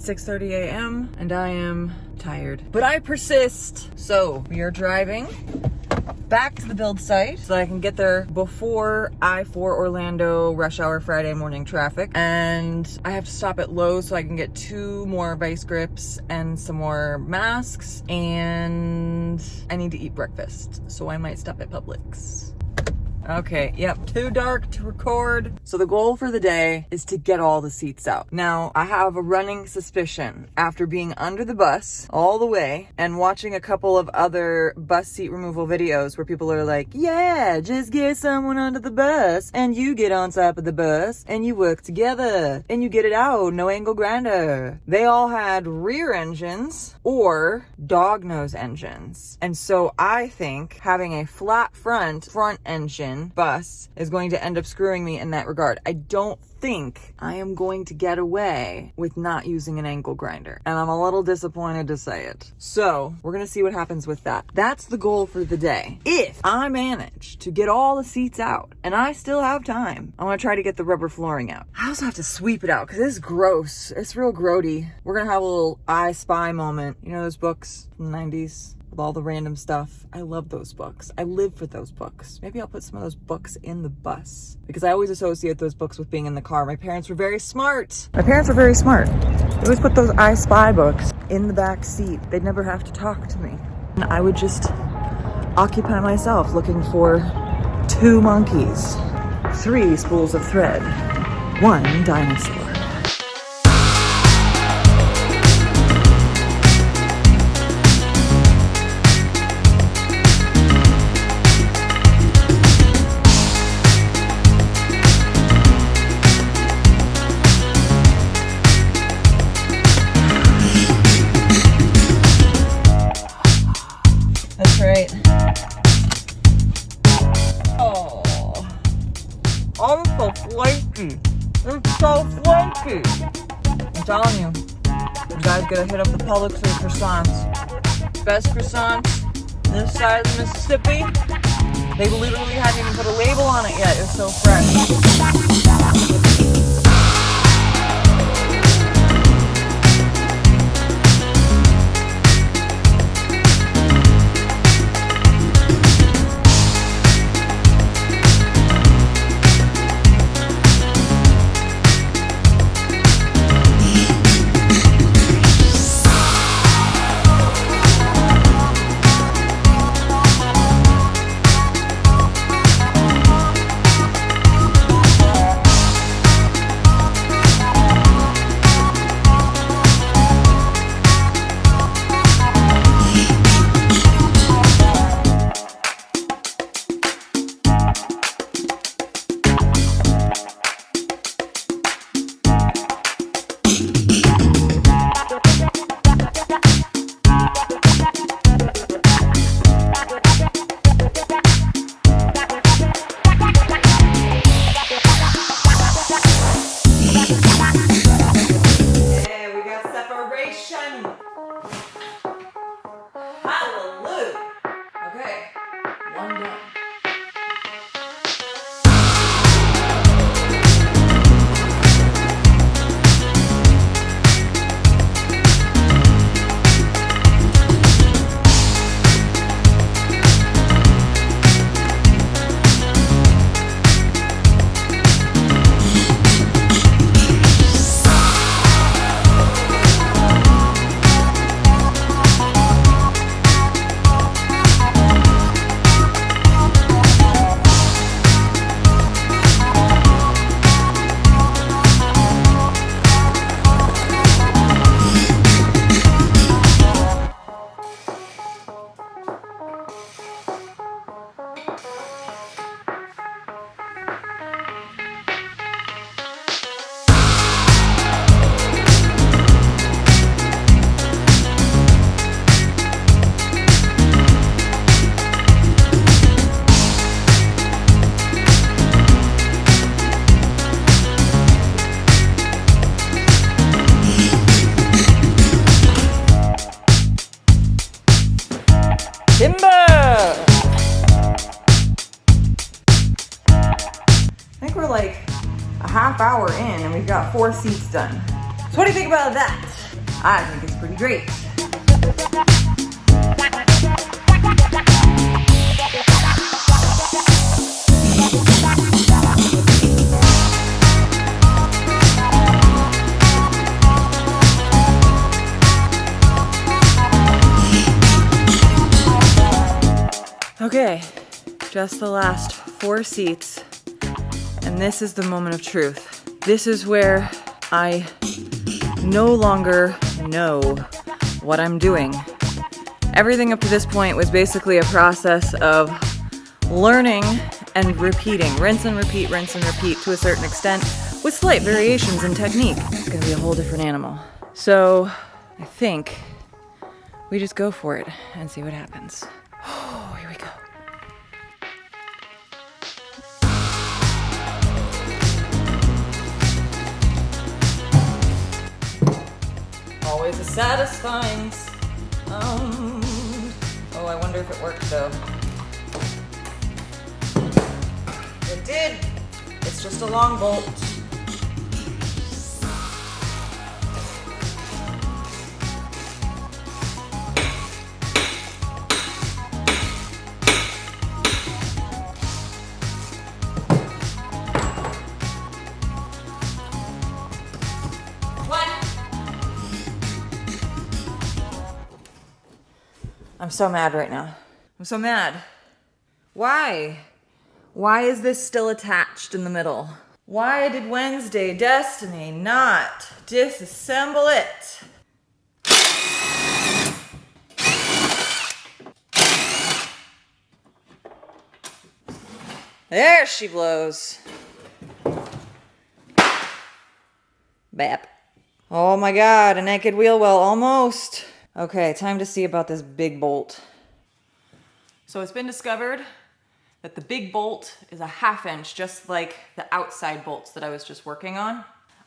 It's 6:30 a.m. and I am tired, but I persist. So we are driving back to the build site so that I can get there before I-4 Orlando rush hour Friday morning traffic. And I have to stop at Lowe's so I can get 2 more vice grips and some more masks. And I need to eat breakfast, so I might stop at Publix. Okay, yep, too dark to record. So the goal for the day is to get all the seats out. Now, I have a running suspicion after being under the bus all the way and watching a couple of other bus seat removal videos where people are like, yeah, just get someone under the bus and you get on top of the bus and you work together and you get it out, no angle grinder. They all had rear engines or dog nose engines. And so I think having a flat front engine bus is going to end up screwing me in that regard. I don't think I am going to get away with not using an angle grinder, and I'm a little disappointed to say it. So we're gonna see what happens with that. That's the goal for the day. If I manage to get all the seats out and I still have time, I want to try to get the rubber flooring out. I also have to sweep it out because it's gross. It's real grody. We're gonna have a little I Spy moment. You know those books from the 90s? With all the random stuff. I love those books. I live for those books. Maybe I'll put some of those books in the bus because I always associate those books with being in the car. My parents were very smart. They always put those I Spy books in the back seat. They'd never have to talk to me. And I would just occupy myself looking for 2 monkeys, 3 spools of thread, 1 dinosaur. Right. Oh, I'm so flaky. It's so flaky. I'm telling you, you guys gotta hit up the Publix for the croissants. Best croissants this side of the Mississippi. They literally hadn't even put a label on it yet. It's so fresh. Hallelujah. Okay, 1 done. Timber! I think we're like a half hour in and we've got 4 seats done. So what do you think about that? I think it's pretty great. Okay, just the last 4 seats, and this is the moment of truth. This is where I no longer know what I'm doing. Everything up to this point was basically a process of learning and repeating, rinse and repeat to a certain extent, with slight variations in technique. It's gonna be a whole different animal. So I think we just go for it and see what happens. Oh, here we go. Always a satisfying sound. Oh, I wonder if it worked though. It did. It's just a long bolt. I'm so mad right now. I'm so mad. Why? Why is this still attached in the middle? Why did Wednesday Destiny not disassemble it? There she blows. Bap. Oh my God, a naked wheel well, almost. Okay, time to see about this big bolt. So it's been discovered that the big bolt is a 1/2 inch, just like the outside bolts that I was just working on.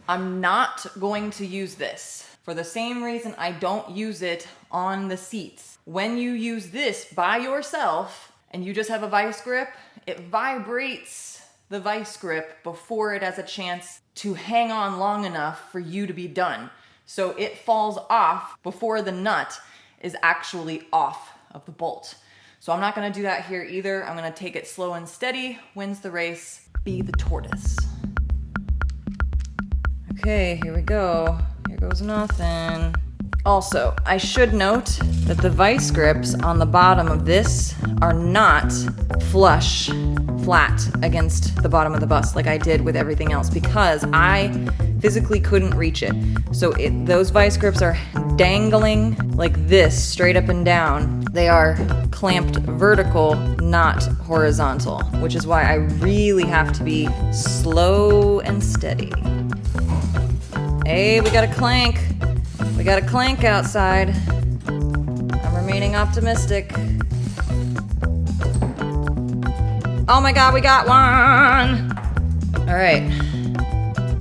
I'm not going to use this for the same reason I don't use it on the seats. When you use this by yourself and you just have a vice grip, it vibrates the vice grip before it has a chance to hang on long enough for you to be done. So it falls off before the nut is actually off of the bolt. So I'm not gonna do that here either. I'm gonna take it slow and steady. Wins the race, be the tortoise. Okay, here we go. Here goes nothing. Also, I should note that the vice grips on the bottom of this are not flush, flat against the bottom of the bus like I did with everything else because I physically couldn't reach it. So those vice grips are dangling like this, straight up and down. They are clamped vertical, not horizontal, which is why I really have to be slow and steady. Hey, we got a clank. We got a clank outside. I'm remaining optimistic. Oh my God, we got one! All right,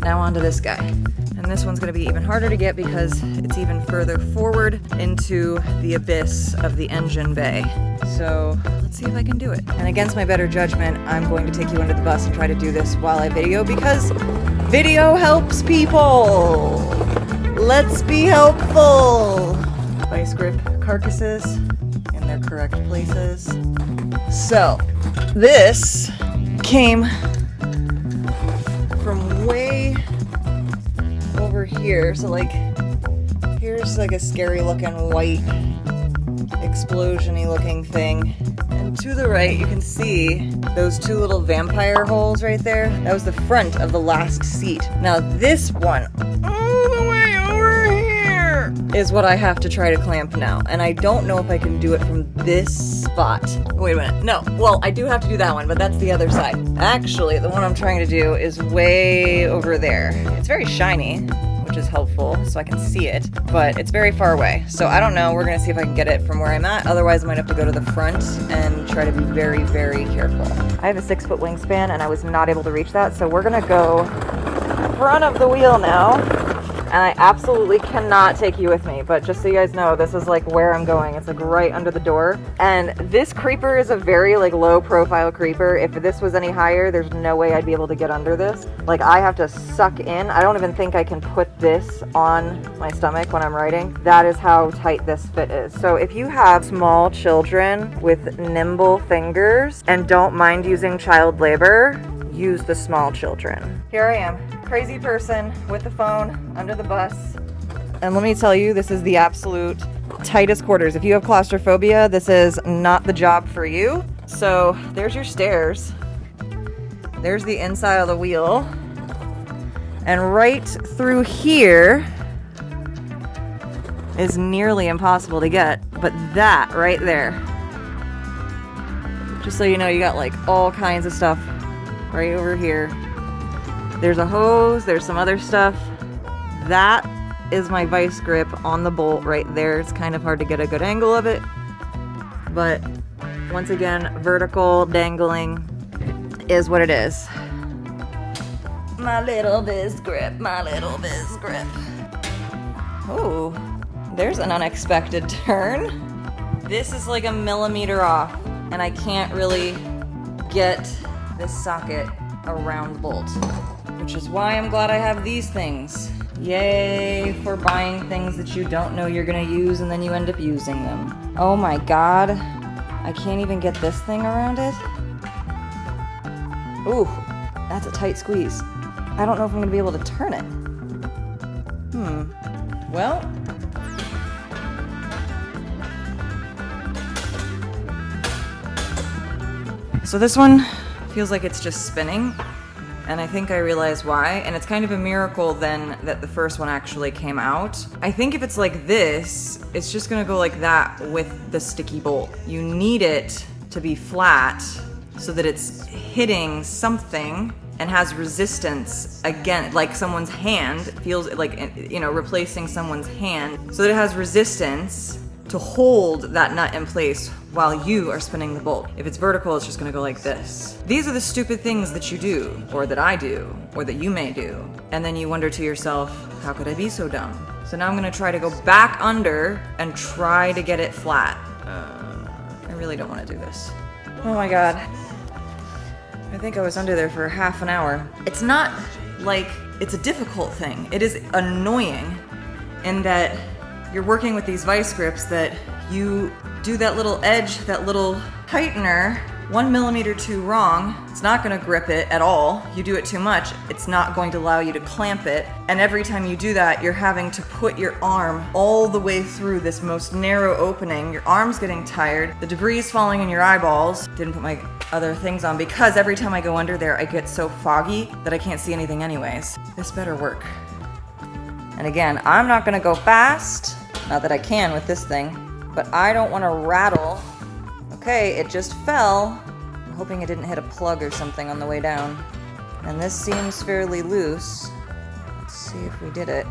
now on to this guy. And this one's gonna be even harder to get because it's even further forward into the abyss of the engine bay. So let's see if I can do it. And against my better judgment, I'm going to take you under the bus and try to do this while I video because video helps people. Let's be helpful. Vice grip carcasses in their correct places. So this came from way over here. So like, here's like a scary looking white explosion-y looking thing. And to the right, you can see those 2 little vampire holes right there. That was the front of the last seat. Now this one, all the way over here, is what I have to try to clamp now. And I don't know if I can do it from this spot. Wait a minute, no. Well, I do have to do that one, but that's the other side. Actually, the one I'm trying to do is way over there. It's very shiny, which is helpful, so I can see it, but it's very far away. So I don't know, we're gonna see if I can get it from where I'm at. Otherwise, I might have to go to the front and try to be very, very careful. I have a 6-foot wingspan and I was not able to reach that, so we're gonna go front of the wheel now and I absolutely cannot take you with me, but just so you guys know, this is like where I'm going. It's like right under the door, and this creeper is a very like low profile creeper. If this was any higher, there's no way I'd be able to get under this. Like, I have to suck in. I don't even think I can put this on my stomach when I'm riding. That is how tight this fit is. So if you have small children with nimble fingers and don't mind using child labor, use the small children. Here I am, crazy person with the phone under the bus. And let me tell you, this is the absolute tightest quarters. If you have claustrophobia, this is not the job for you. So there's your stairs. There's the inside of the wheel. And right through here is nearly impossible to get, but that right there, just so you know, you got like all kinds of stuff right over here. There's a hose, there's some other stuff. That is my vice grip on the bolt right there. It's kind of hard to get a good angle of it, but once again, vertical dangling is what it is. My little vice grip, my little vice grip. Oh, there's an unexpected turn. This is like a millimeter off, and I can't really get this socket around the bolt, which is why I'm glad I have these things. Yay for buying things that you don't know you're gonna use and then you end up using them. Oh my God, I can't even get this thing around it. Ooh, that's a tight squeeze. I don't know if I'm gonna be able to turn it. Well. So this one feels like it's just spinning, and I think I realize why, and it's kind of a miracle then that the first one actually came out. I think if it's like this, it's just gonna go like that with the sticky bolt. You need it to be flat so that it's hitting something and has resistance, again, like someone's hand, feels like, you know, replacing someone's hand, so that it has resistance to hold that nut in place while you are spinning the bolt. If it's vertical, it's just gonna go like this. These are the stupid things that you do, or that I do, or that you may do, and then you wonder to yourself, how could I be so dumb? So now I'm gonna try to go back under and try to get it flat. I really don't wanna do this. Oh my God. I think I was under there for half an hour. It's not like it's a difficult thing. It is annoying in that you're working with these vice grips that you do that little edge, that little tightener, 1 millimeter too wrong. It's not gonna grip it at all. You do it too much, it's not going to allow you to clamp it. And every time you do that, you're having to put your arm all the way through this most narrow opening. Your arm's getting tired. The debris is falling in your eyeballs. Didn't put my other things on because every time I go under there, I get so foggy that I can't see anything anyways. This better work. And again, I'm not gonna go fast. Not that I can with this thing, but I don't want to rattle. Okay, it just fell. I'm hoping it didn't hit a plug or something on the way down. And this seems fairly loose. Let's see if we did it.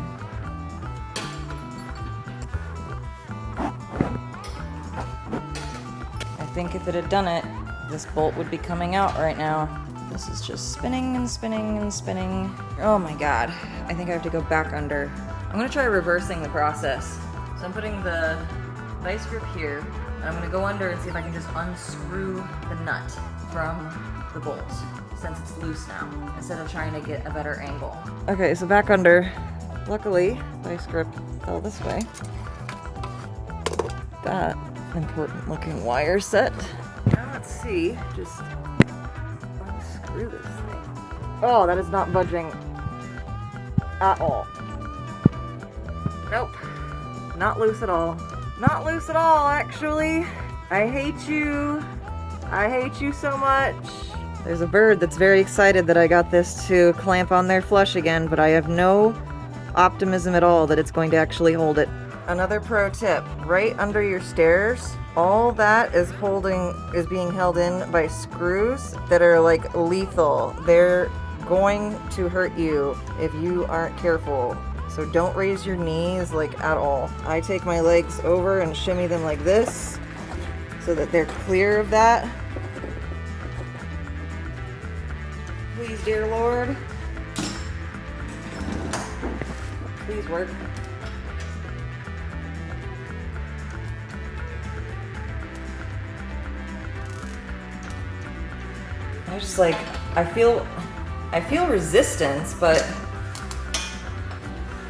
I think if it had done it, this bolt would be coming out right now. This is just spinning and spinning and spinning. Oh my God, I think I have to go back under. I'm gonna try reversing the process. So I'm putting the vice grip here, and I'm gonna go under and see if I can just unscrew the nut from the bolt, since it's loose now, instead of trying to get a better angle. Okay, so back under. Luckily, vice grip fell this way. That important looking wire set. Now let's see, just unscrew this thing. Oh, that is not budging at all. Nope. Not loose at all. Not loose at all, actually. I hate you. I hate you so much. There's a bird that's very excited that I got this to clamp on their flush again, but I have no optimism at all that it's going to actually hold it. Another pro tip, right under your stairs, all that is being held in by screws that are like lethal. They're going to hurt you if you aren't careful. So don't raise your knees like at all. I take my legs over and shimmy them like this so that they're clear of that. Please, dear Lord. please work? I just like, I feel resistance, but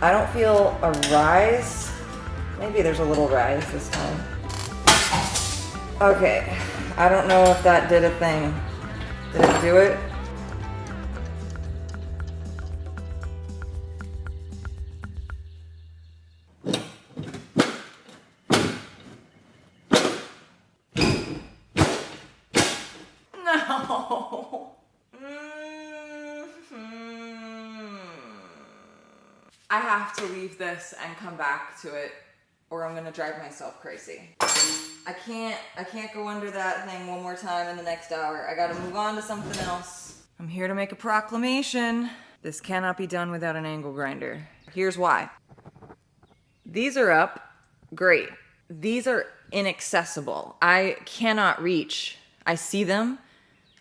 I don't feel a rise. Maybe there's a little rise this time. Okay, I don't know if that did a thing. Did it do it? No. I have to leave this and come back to it, or I'm gonna drive myself crazy. I can't go under that thing one more time in the next hour. I gotta move on to something else. I'm here to make a proclamation. This cannot be done without an angle grinder. Here's why. These are up, great. These are inaccessible. I cannot reach. I see them,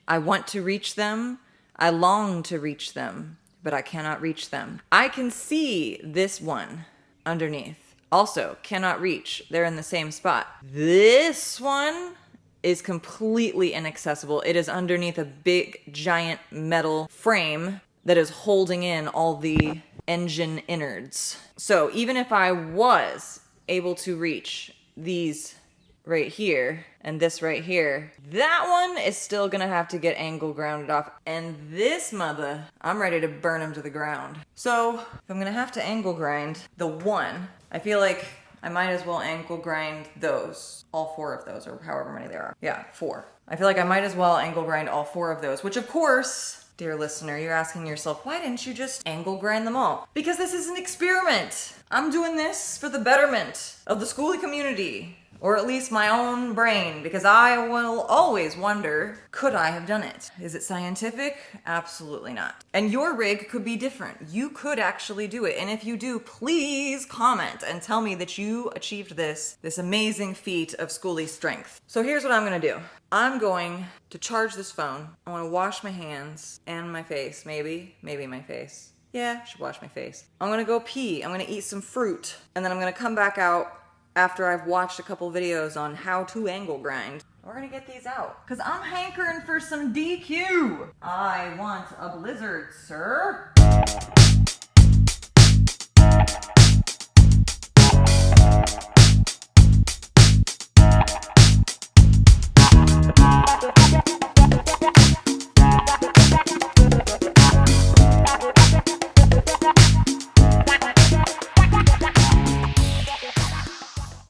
I want to reach them, I long to reach them, but I cannot reach them. I can see this one underneath. Also, cannot reach. They're in the same spot. This one is completely inaccessible. It is underneath a big, giant metal frame that is holding in all the engine innards. So even if I was able to reach these right here and this right here, that one is still gonna have to get angle grounded off. And this mother, I'm ready to burn him to the ground. So if I'm gonna have to angle grind the one, I feel like I might as well angle grind those, all 4 of those, or however many there are. Yeah, 4. I feel like I might as well angle grind all 4 of those, which of course, dear listener, you're asking yourself, why didn't you just angle grind them all? Because this is an experiment. I'm doing this for the betterment of the skoolie community, or at least my own brain, because I will always wonder, could I have done it? Is it scientific? Absolutely not. And your rig could be different. You could actually do it. And if you do, please comment and tell me that you achieved this amazing feat of skoolie strength. So here's what I'm gonna do. I'm going to charge this phone. I wanna wash my hands and my face, maybe my face. Yeah, I should wash my face. I'm gonna go pee, I'm gonna eat some fruit, and then I'm gonna come back out after I've watched a couple videos on how to angle grind. We're gonna get these out, because I'm hankering for some DQ. I want a blizzard, sir.